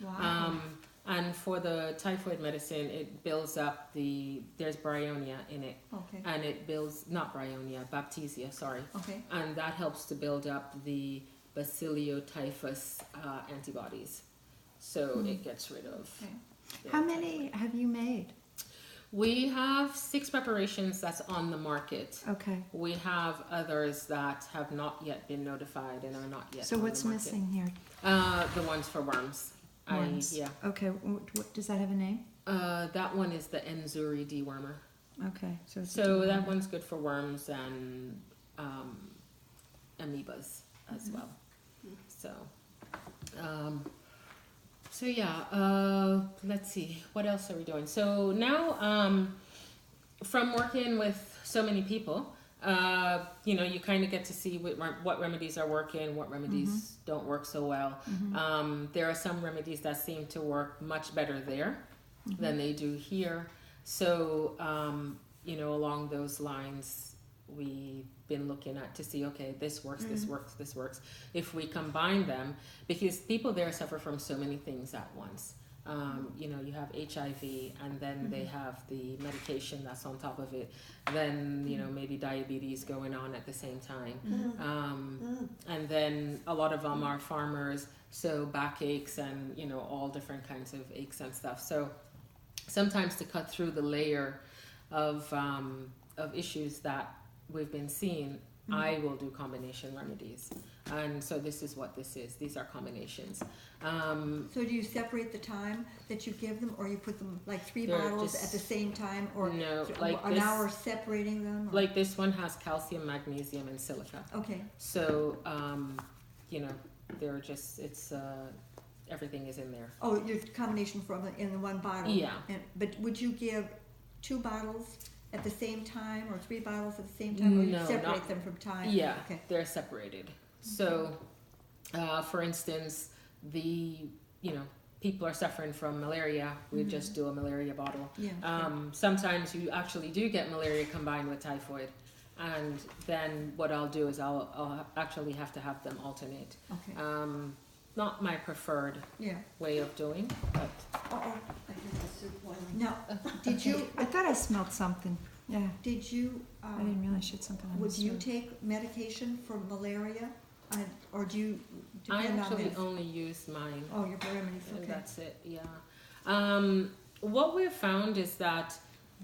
Wow. And for the typhoid medicine, it builds up there's bryonia in it. Okay. And it builds, not bryonia, baptisia, sorry. Okay. And that helps to build up the bacilliotyphus antibodies. So it gets rid of. Okay. the How many typhoid. have you made? We have 6 preparations that's on the market. Okay. We have others that have not yet been notified and are not yet So on what's the market. missing here? The ones for worms. Worms. Yeah. Okay. What, does that have a name? That one is the Zuri dewormer. Okay. So it's a So dewormer. that one's good for worms and amoebas as well. So, let's see, what else are we doing? So now, from working with so many people, you kind of get to see what remedies are working, what remedies don't work so well. There are some remedies that seem to work much better there than they do here. So, along those lines, we've been looking at to see, okay, this works, this works, this works. If we combine them, because people there suffer from so many things at once. You have HIV, and then they have the medication that's on top of it. Then, maybe diabetes going on at the same time. And then a lot of them are farmers, so backaches and, all different kinds of aches and stuff. So sometimes to cut through the layer of issues that we've been seeing, I will do combination remedies. And so this is what this is. These are combinations. So do you separate the time that you give them, or you put them like 3 They're bottles just- at the same time, or No, th- like an this- hour separating them? Or? Like this one has calcium, magnesium, and silica. Okay. So, they're just, everything is in there. Oh, your combination in the one bottle. Yeah. But would you give 2 bottles at the same time, or 3 bottles at the same time, or you No, separate not- them from time? Yeah, Okay. they're separated. So, for instance, people are suffering from malaria, we just do a malaria bottle. Yeah. Sometimes you actually do get malaria combined with typhoid. And then what I'll do is I'll actually have to have them alternate. Okay. Not my preferred Yeah. way of doing, but I hear the soup boiling. Now, did you? I thought I smelled something. Yeah. Did you? I didn't realize she had something on the Would you stove. take medication for malaria, or do you I depend on actually this? only use mine. Oh, your remedies. And Okay. that's it, yeah. What we've found is that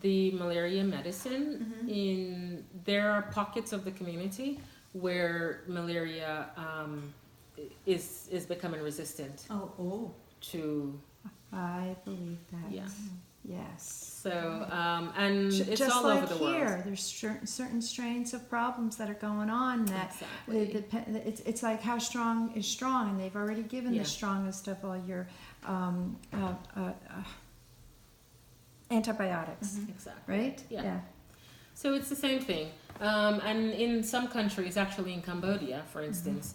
the malaria medicine, there are pockets of the community where malaria is becoming resistant Oh. to, I believe that. yeah. Yes. So, and it's just all like over the here, world. there's certain strains of problems that are going on that Exactly. it's like how strong is strong, and they've already given Yeah. the strongest of all your antibiotics, Exactly. right? Yeah. So it's the same thing. And in some countries, actually in Cambodia, for instance,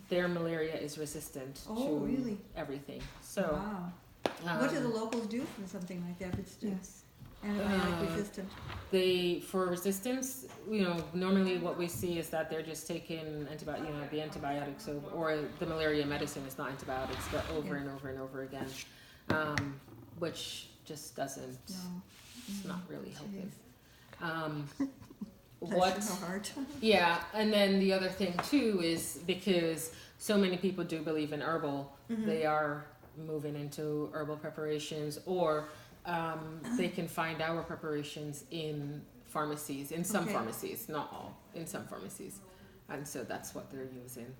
their malaria is resistant Oh, to really? everything. So, Wow. What do the locals do for something like that? If it's Yes. antibiotic resistant. for resistance, normally what we see is that they're just taking the antibiotics over, or the malaria medicine is not antibiotics, but over and over and over again, which just doesn't, No. it's not really helping. Bless your heart. Yeah, and then the other thing too is because so many people do believe in herbal, they are moving into herbal preparations, or they can find our preparations in pharmacies, in some Okay. pharmacies, not all, in some pharmacies, and so that's what they're using.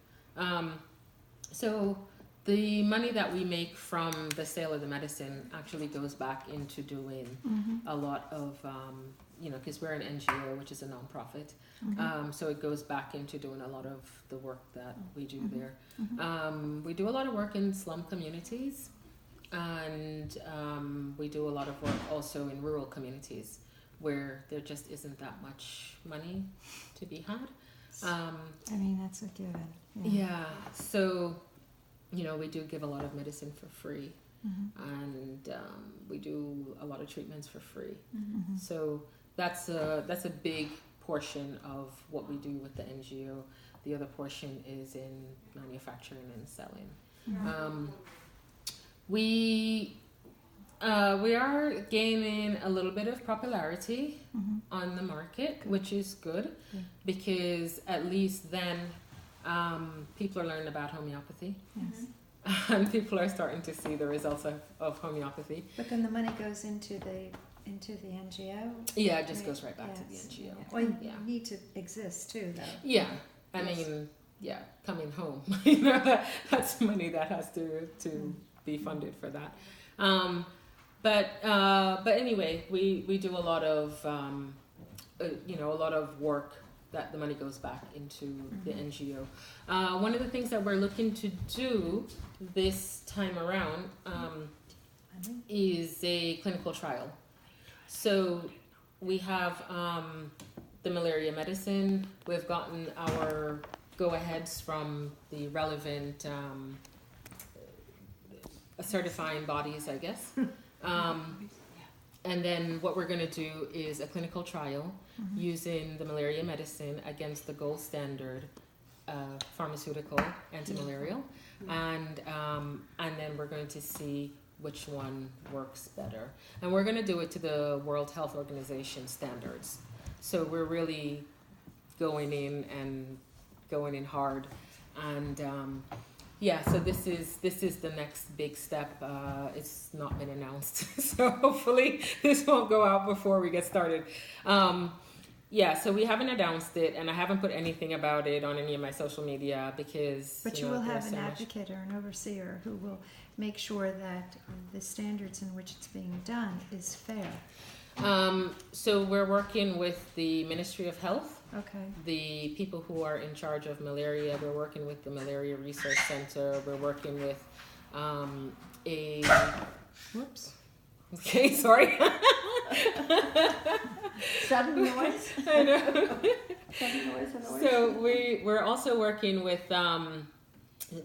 So the money that we make from the sale of the medicine actually goes back into doing a lot of, because we're an NGO, which is a nonprofit. So it goes back into doing a lot of the work that we do there. We do a lot of work in slum communities, and we do a lot of work also in rural communities where there just isn't that much money to be had. I mean, that's a given. Yeah, so we do give a lot of medicine for free, and we do a lot of treatments for free. So that's a big portion of what we do with the NGO. The other portion is in manufacturing and selling. We are gaining a little bit of popularity on the market, which is good because at least then people are learning about homeopathy. Yes. And people are starting to see the results of homeopathy. But then the money goes into the NGO. Yeah, it just goes right back to the Yes. NGO. Yeah. Well, you Yeah. need to exist too, though. Yeah, I Yes. mean, yeah, coming home, that's money that has to be funded for that. But anyway, we do a lot of a lot of work that the money goes back into the NGO. One of the things that we're looking to do this time around is a clinical trial. So we have the malaria medicine. We've gotten our go-aheads from the relevant certifying bodies, I guess. And then what we're going to do is a clinical trial using the malaria medicine against the gold standard pharmaceutical antimalarial, and then we're going to see which one works better. And we're going to do it to the World Health Organization standards. So we're really going in hard, and so this is the next big step. It's not been announced, so hopefully this won't go out before we get started. So we haven't announced it, and I haven't put anything about it on any of my social media because. But you will have there's an so much. advocate or an overseer who will make sure that the standards in which it's being done is fair. So we're working with the Ministry of Health. Okay. The people who are in charge of malaria. We're working with the Malaria Research Center. We're working with Whoops. Okay, sorry. Sudden noise. I know. Sudden noise. So we're also working with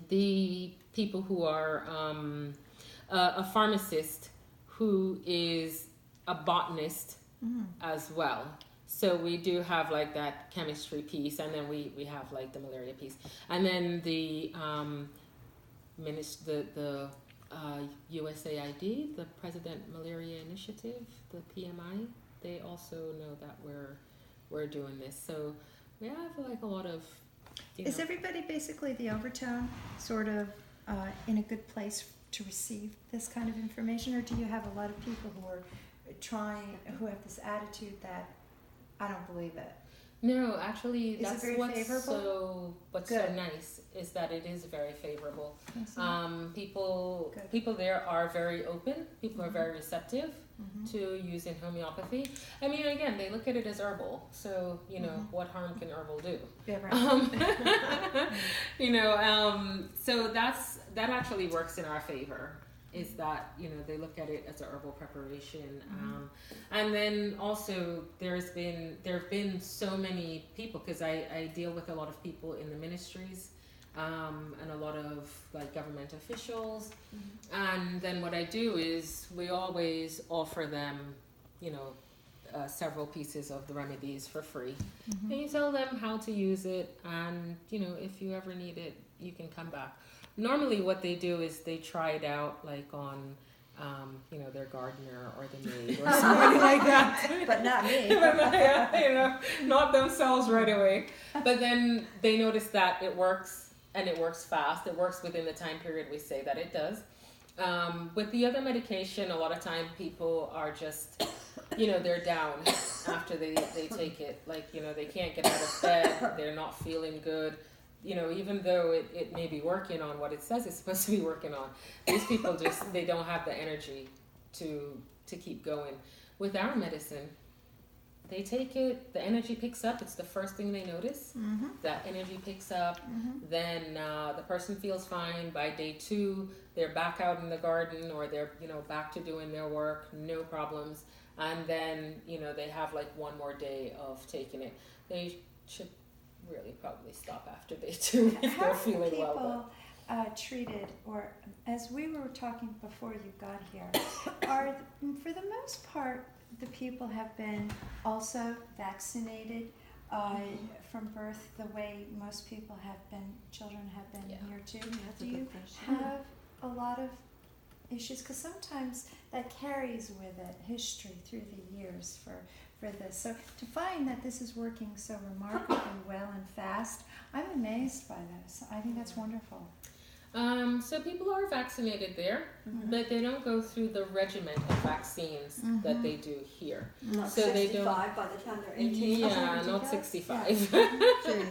the people who are a pharmacist who is a botanist as well. So we do have like that chemistry piece, and then we have like the malaria piece, and then the USAID, the President Malaria Initiative, the PMI. They also know that we're doing this. So we have like a lot of. Is everybody basically the overtone sort of in a good place to receive this kind of information, or do you have a lot of people who are who have this attitude that I don't believe it? No, actually, Is it that's very favorable? what's Good. so nice is that it is very favorable. Yes. Good. People there are very open. People are very receptive to using homeopathy. I mean, again, they look at it as herbal. So what harm can herbal do? Yeah, right. So that actually works in our favor. Is that they look at it as a herbal preparation, and then also there have been so many people, because I deal with a lot of people in the ministries, and a lot of like government officials, and then what I do is we always offer them several pieces of the remedies for free, and you tell them how to use it, and if you ever need it, you can come back. Normally what they do is they try it out like on their gardener or the maid or somebody like that. But not me. Not themselves right away. But then they notice that it works, and it works fast. It works within the time period we say that it does. With the other medication, a lot of time people are just, they're down after they take it. Like, they can't get out of bed. They're not feeling good. Even though it may be working on what it says it's supposed to be working on, these people they don't have the energy to keep going. With our medicine, they take it, the energy picks up. It's the first thing they notice. That energy picks up. Then the person feels fine. By day 2, they're back out in the garden, or they're back to doing their work, no problems. And then they have like one more day of taking it. They should really probably stop after day 2 if they're feeling well. How are people treated, or as we were talking before you got here, are for the most part the people have been also vaccinated? from birth the way most people have been, children have been Yeah. here too? That's a Do good you question. have a lot of issues? Because sometimes that carries with it history through the years for this. So to find that this is working so remarkably well and fast, I'm amazed by this. I think that's wonderful. So people are vaccinated there, Mhm. but they don't go through the regimen of vaccines that Mhm. they do here. Not So they don't- 65 by the time they're 18. Yeah, ridiculous? not 65. Serious.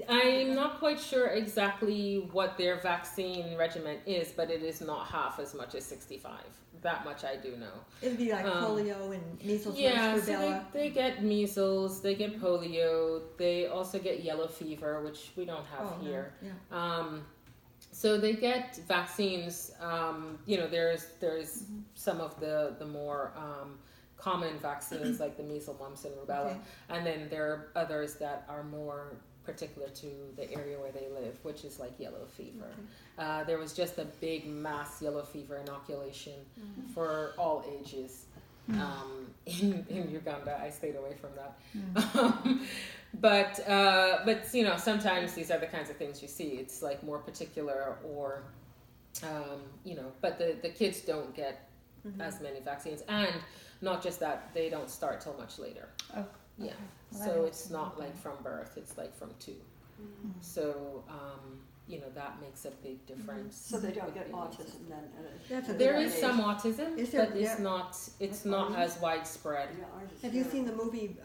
I'm not quite sure exactly what their vaccine regimen is, but it is not half as much as 65. That much I do know. It'd be like Um, polio and measles Yeah, and so rubella. they get measles, they get polio, they also get yellow fever, which we don't have Oh, no, here. yeah. So they get vaccines. There's some of the more common vaccines like the measles, mumps, and rubella, Okay. and then there are others that are more particular to the area where they live, which is like yellow fever. Okay. There was just a big mass yellow fever inoculation for all ages in Uganda. I stayed away from that. But sometimes these are the kinds of things you see. It's like more particular or, but the kids don't get as many vaccines. And not just that, they don't start till much later. Oh, Yeah. okay. Well, that So helps it's a not little like bit. from birth, it's like from 2. Mm. So, that makes a big difference. So they don't with get babies. autism then. That's a There good is age. some autism, Is there- but it's yeah. not as widespread. Yeah, ours is Have you very- seen the movie